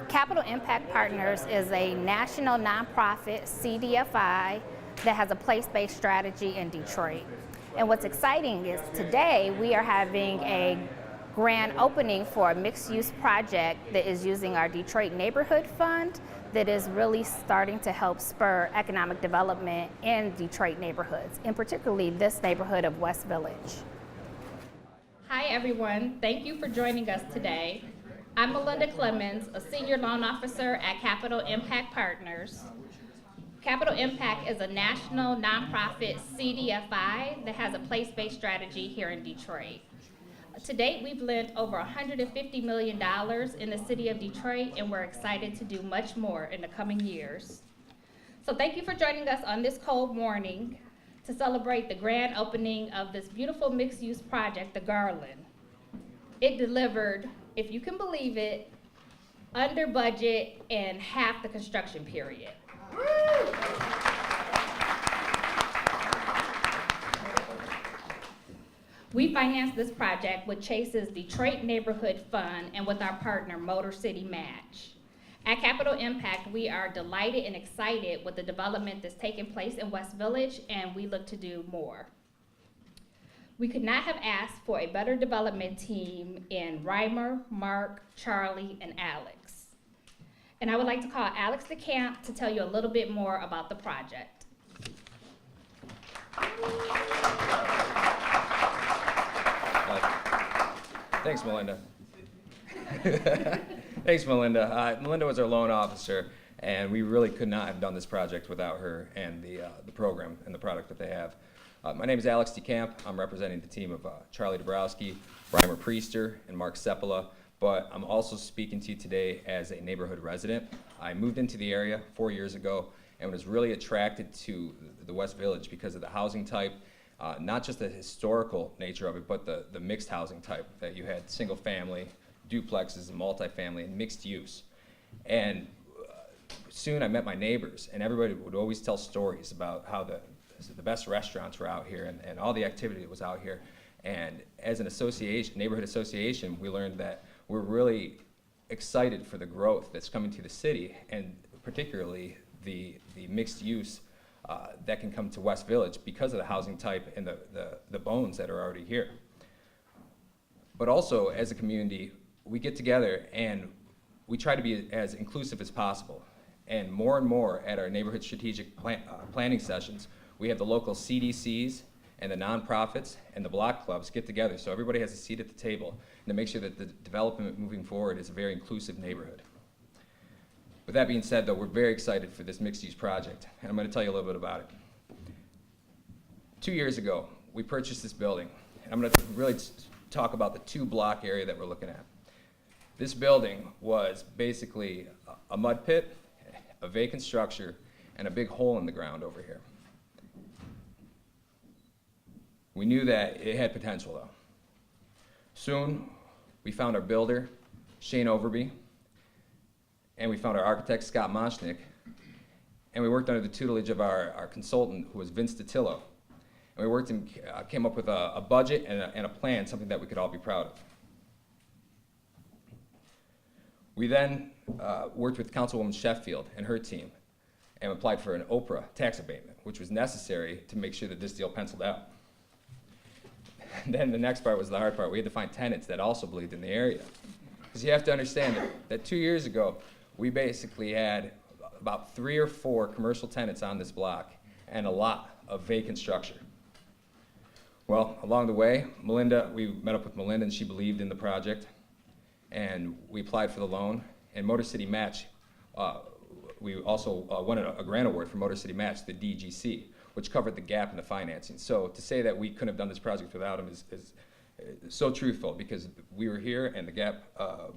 Capital Impact Partners is a national nonprofit CDFI that has a place-based strategy in Detroit. And what's exciting is today we are having a grand opening for a mixed-use project that is using our Detroit Neighborhood Fund that is really starting to help spur economic development in Detroit neighborhoods, and particularly this neighborhood of West Village. Hi everyone, thank you for joining us today. I'm Melinda Clemens, a senior loan officer at Capital Impact Partners. Capital Impact is a national nonprofit CDFI that has a place-based strategy here in Detroit. To date, we've lent over $150 million in the city of Detroit, and we're excited to do much more in the coming years. So thank you for joining us on this cold morning to celebrate the grand opening of this beautiful mixed-use project, the Garland. It delivered, if you can believe it, under budget and half the construction period. We financed this project with Chase's Detroit Neighborhood Fund and with our partner, Motor City Match. At Capital Impact, we are delighted and excited with the development that's taking place in West Village, and we look to do more. We could not have asked for a better development team in Reimer, Mark, Charlie, and Alex. And I would like to call Alex DeCamp to tell you a little bit more about the project. Thanks, Melinda. Thanks, Melinda. Melinda was our loan officer, and we really could not have done this project without her and the program and the product that they have. My name is Alex DeCamp. I'm representing the team of Charlie Dabrowski, Reimer Priester, and Mark Seppala, but I'm also speaking to you today as a neighborhood resident. I moved into the area 4 years ago and was really attracted to the West Village because of the housing type, not just the historical nature of it, but the mixed housing type, that you had single family, duplexes, and multifamily, and mixed use. And soon I met my neighbors, and everybody would always tell stories about how the best restaurants were out here and all the activity that was out here. And as an association, neighborhood association, we learned that we're really excited for the growth that's coming to the city, and particularly the mixed use that can come to West Village because of the housing type and the bones that are already here. But also, as a community, we get together and we try to be as inclusive as possible. And more at our neighborhood strategic planning sessions, we have the local CDCs and the nonprofits and the block clubs get together so everybody has a seat at the table and to make sure that the development moving forward is a very inclusive neighborhood. With that being said, though, we're very excited for this mixed-use project, and I'm going to tell you a little bit about it. 2 years ago, we purchased this building, and I'm going to really talk about the two-block area that we're looking at. This building was basically a mud pit, a vacant structure, and a big hole in the ground over here. We knew that it had potential, though. Soon, we found our builder, Shane Overby, and we found our architect, Scott Moshnick, and we worked under the tutelage of our consultant, who was Vince DiTillo. And we worked and came up with a budget and a plan, something that we could all be proud of. We then worked with Councilwoman Sheffield and her team and applied for an Oprah tax abatement, which was necessary to make sure that this deal penciled out. Then the next part was the hard part. We had to find tenants that also believed in the area. Because you have to understand that 2 years ago, we basically had about 3 or 4 commercial tenants on this block and a lot of vacant structure. Well, along the way, we met up with Melinda, and she believed in the project, and we applied for the loan. And Motor City Match, we also won a grant award for Motor City Match, the DGC, which covered the gap in the financing. So to say that we couldn't have done this project without them is so truthful, because we were here and the gap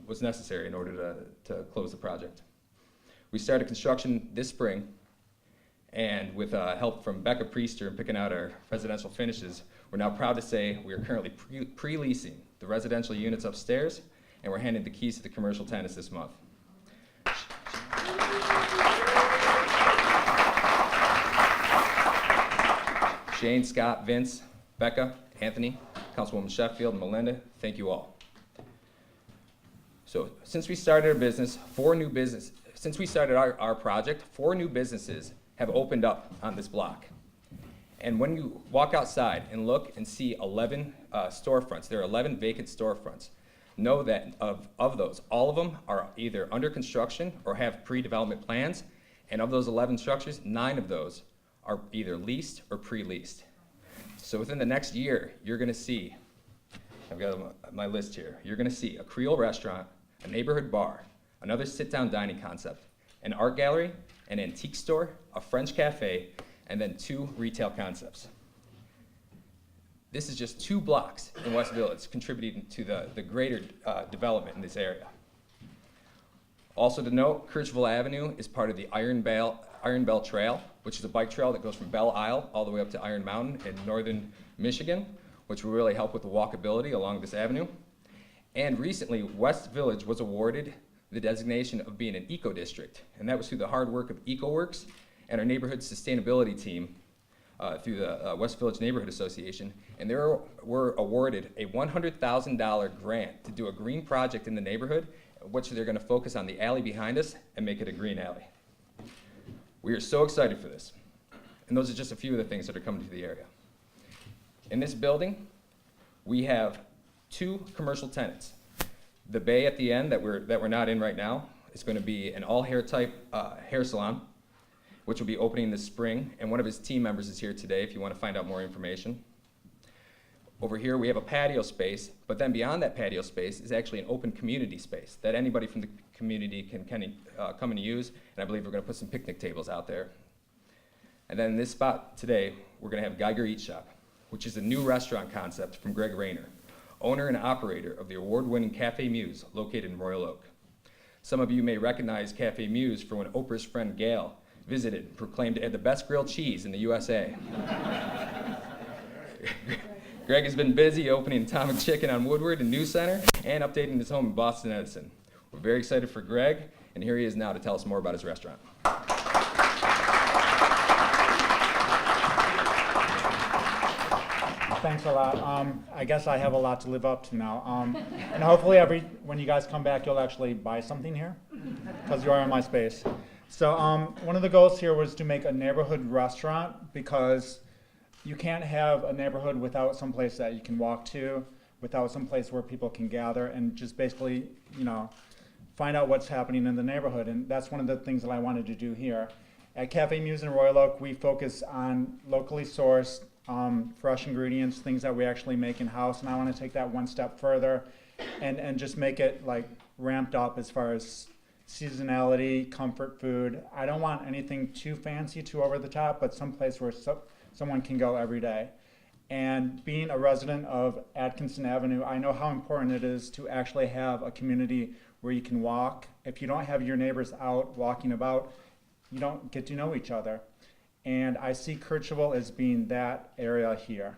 was necessary in order to close the project. We started construction this spring, and with help from Becca Priester in picking out our residential finishes, we're now proud to say we are currently pre-leasing the residential units upstairs, and we're handing the keys to the commercial tenants this month. Shane, Scott, Vince, Becca, Anthony, Councilwoman Sheffield, and Melinda, thank you all. So since we started our business, since we started our project, 4 new businesses have opened up on this block. And when you walk outside and look and see 11 storefronts, there are 11 vacant storefronts, know that of those, all of them are either under construction or have pre-development plans. And of those 11 structures, 9 of those are either leased or pre-leased. So within the next year, you're gonna see, I've got my list here, you're gonna see a Creole restaurant, a neighborhood bar, another sit-down dining concept, an art gallery, an antique store, a French cafe, and then 2 retail concepts. This is just 2 blocks in West Village contributing to the greater development in this area. Also to note, Kercheval Avenue is part of the Iron Bell Trail, which is a bike trail that goes from Belle Isle all the way up to Iron Mountain in northern Michigan, which will really help with the walkability along this avenue. And recently, West Village was awarded the designation of being an eco-district, and that was through the hard work of EcoWorks and our neighborhood sustainability team through the West Village Neighborhood Association, and they were awarded a $100,000 grant to do a green project in the neighborhood, which they're going to focus on the alley behind us and make it a green alley. We are so excited for this, and those are just a few of the things that are coming to the area. In this building, we have 2 commercial tenants. The bay at the end that we're not in right now is going to be an all-hair type hair salon, which will be opening this spring, and one of his team members is here today if you want to find out more information. Over here we have a patio space, but then beyond that patio space is actually an open community space that anybody from the community can come and use, and I believe we're going to put some picnic tables out there. And then in this spot today, we're going to have Geiger Eat Shop, which is a new restaurant concept from Greg Rayner, owner and operator of the award-winning Cafe Muse located in Royal Oak. Some of you may recognize Cafe Muse for when Oprah's friend Gail visited and proclaimed it had the best grilled cheese in the USA. Greg has been busy opening Atomic Chicken on Woodward and New Center and updating his home in Boston Edison. We're very excited for Greg, and here he is now to tell us more about his restaurant. Thanks a lot. I guess I have a lot to live up to now. And hopefully when you guys come back, you'll actually buy something here, because you are in my space. So one of the goals here was to make a neighborhood restaurant, because you can't have a neighborhood without some place that you can walk to, without some place where people can gather and just basically, find out what's happening in the neighborhood. And that's one of the things that I wanted to do here. At Cafe Muse in Royal Oak, we focus on locally sourced, fresh ingredients, things that we actually make in-house, and I want to take that one step further and just make it like ramped up as far as seasonality, comfort food. I don't want anything too fancy, too over the top, but someplace where someone can go every day. And being a resident of Atkinson Avenue, I know how important it is to actually have a community where you can walk. If you don't have your neighbors out walking about, you don't get to know each other. And I see Kercheval as being that area here.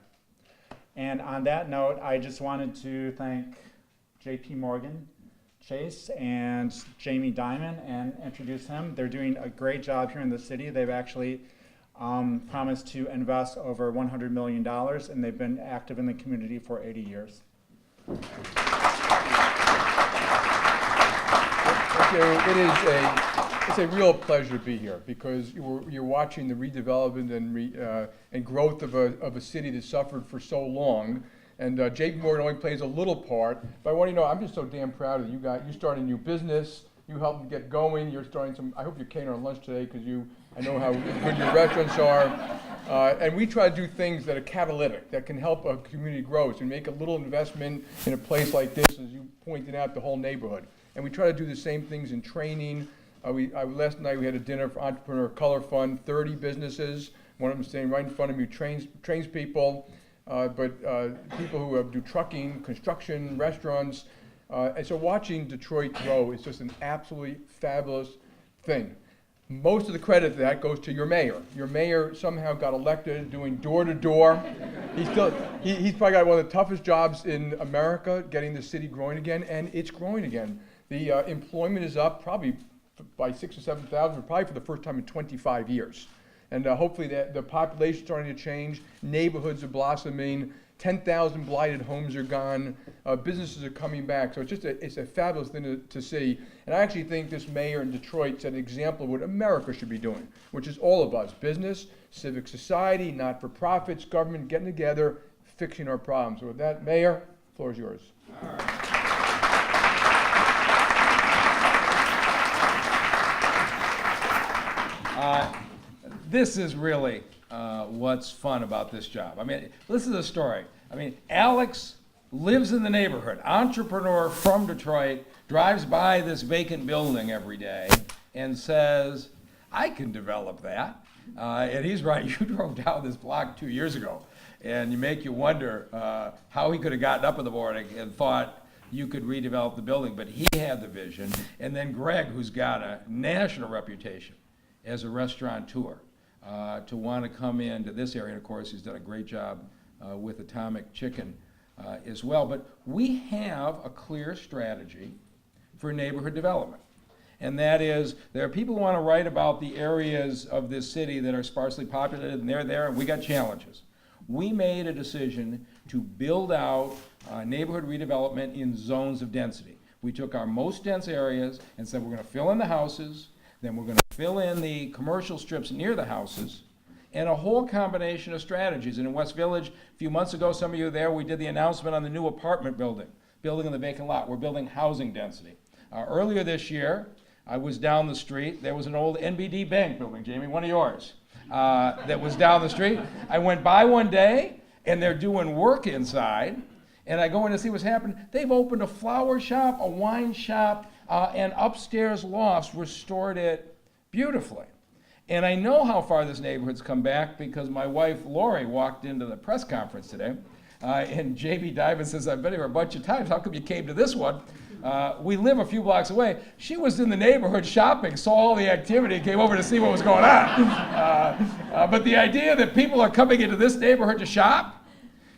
And on that note, I just wanted to thank JP Morgan Chase and Jamie Dimon and introduce him. They're doing a great job here in the city. They've actually promised to invest over $100 million, and they've been active in the community for 80 years. It's a real pleasure to be here, because you're watching the redevelopment and growth of a city that suffered for so long. And JP Morgan only plays a little part, but I want you to know I'm just so damn proud of you guys. You started a new business. You helped them get going. You're starting some. I hope you're catering on lunch today, because I know how good your restaurants are. And we try to do things that are catalytic, that can help a community grow. So we make a little investment in a place like this, as you pointed out, the whole neighborhood. And we try to do the same things in training. Last night we had a dinner for Entrepreneur Color Fund, 30 businesses. One of them standing right in front of me trains people, but people who do trucking, construction, restaurants. And so watching Detroit grow is just an absolutely fabulous thing. Most of the credit for that goes to your mayor. Your mayor somehow got elected doing door-to-door. He's probably got one of the toughest jobs in America, getting the city growing again, and it's growing again. The employment is up probably by 6,000 or 7,000, probably for the first time in 25 years. And hopefully the population is starting to change, neighborhoods are blossoming, 10,000 blighted homes are gone. Businesses are coming back. So it's a fabulous thing to see. And I actually think this mayor in Detroit set an example of what America should be doing, which is all of us, business, civic society, not-for-profits, government, getting together, fixing our problems. So with that, Mayor, the floor is yours. This is really what's fun about this job. I mean, listen to the story. I mean, Alex lives in the neighborhood, entrepreneur from Detroit, drives by this vacant building every day and says, I can develop that. And he's right, you drove down this block 2 years ago, and you wonder how he could have gotten up in the morning and thought you could redevelop the building, but he had the vision. And then Greg, who's got a national reputation as a restaurateur, to want to come into this area. And of course, he's done a great job with Atomic Chicken as well. But we have a clear strategy for neighborhood development. And that is, there are people who want to write about the areas of this city that are sparsely populated, and they're there, and we got challenges. We made a decision to build out neighborhood redevelopment in zones of density. We took our most dense areas and said we're going to fill in the houses, then we're going to fill in the commercial strips near the houses, and a whole combination of strategies. And in West Village, a few months ago, some of you were there, we did the announcement on the new apartment building in the vacant lot. We're building housing density. Earlier this year, I was down the street. There was an old NBD Bank building, Jamie, one of yours, that was down the street. I went by one day, and they're doing work inside, and I go in to see what's happening. They've opened a flower shop, a wine shop, and upstairs lofts, restored it beautifully. And I know how far this neighborhood's come back because my wife, Lori, walked into the press conference today, and J.B. Diamond says, I've been here a bunch of times. How come you came to this one? We live a few blocks away. She was in the neighborhood shopping, saw all the activity, came over to see what was going on. But the idea that people are coming into this neighborhood to shop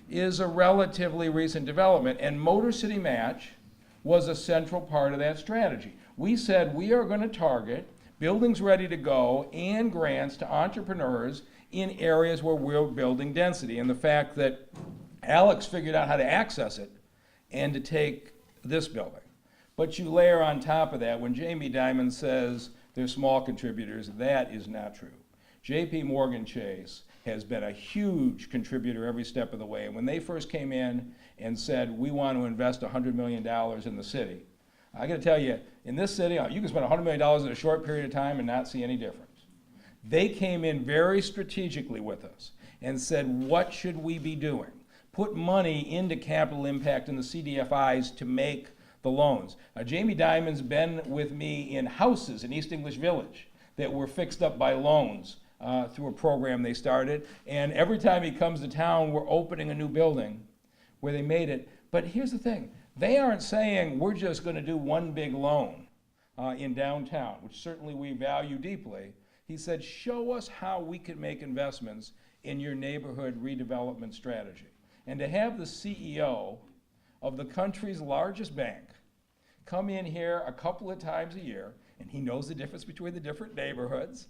is a relatively recent development. And Motor City Match was a central part of that strategy. We said we are going to target buildings ready to go and grants to entrepreneurs in areas where we're building density. And the fact that Alex figured out how to access it and to take this building. But you layer on top of that, when Jamie Dimon says they're small contributors, that is not true. JP Morgan Chase has been a huge contributor every step of the way. And when they first came in and said, we want to invest $100 million in the city, I got to tell you, in this city, you can spend $100 million in a short period of time and not see any difference. They came in very strategically with us and said, what should we be doing? Put money into capital impact in the CDFIs to make the loans. Jamie Dimon's been with me in houses in East English Village that were fixed up by loans through a program they started. And every time he comes to town, we're opening a new building where they made it. But here's the thing. They aren't saying we're just going to do one big loan in downtown, which certainly we value deeply. He said, show us how we can make investments in your neighborhood redevelopment strategy. And to have the CEO of the country's largest bank come in here a couple of times a year, and he knows the difference between the different neighborhoods.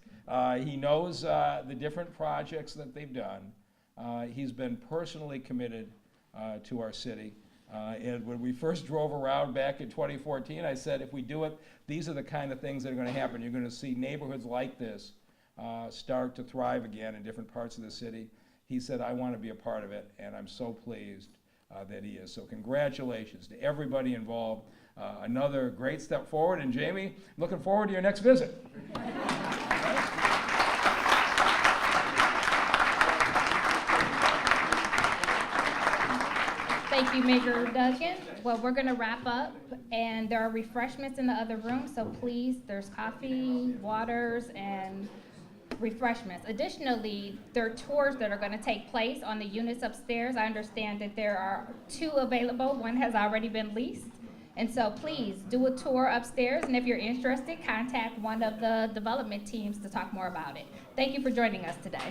He knows the different projects that they've done. He's been personally committed to our city. And when we first drove around back in 2014, I said, if we do it, these are the kind of things that are going to happen. You're going to see neighborhoods like this start to thrive again in different parts of the city. He said, I want to be a part of it, and I'm so pleased that he is. So congratulations to everybody involved. Another great step forward. And Jamie, looking forward to your next visit. Thank you, Mayor Duggan. Well, we're going to wrap up, and there are refreshments in the other room, so please, there's coffee, waters, and refreshments. Additionally, there are tours that are going to take place on the units upstairs. I understand that there are 2 available. One has already been leased. And so please do a tour upstairs, and if you're interested, contact one of the development teams to talk more about it. Thank you for joining us today.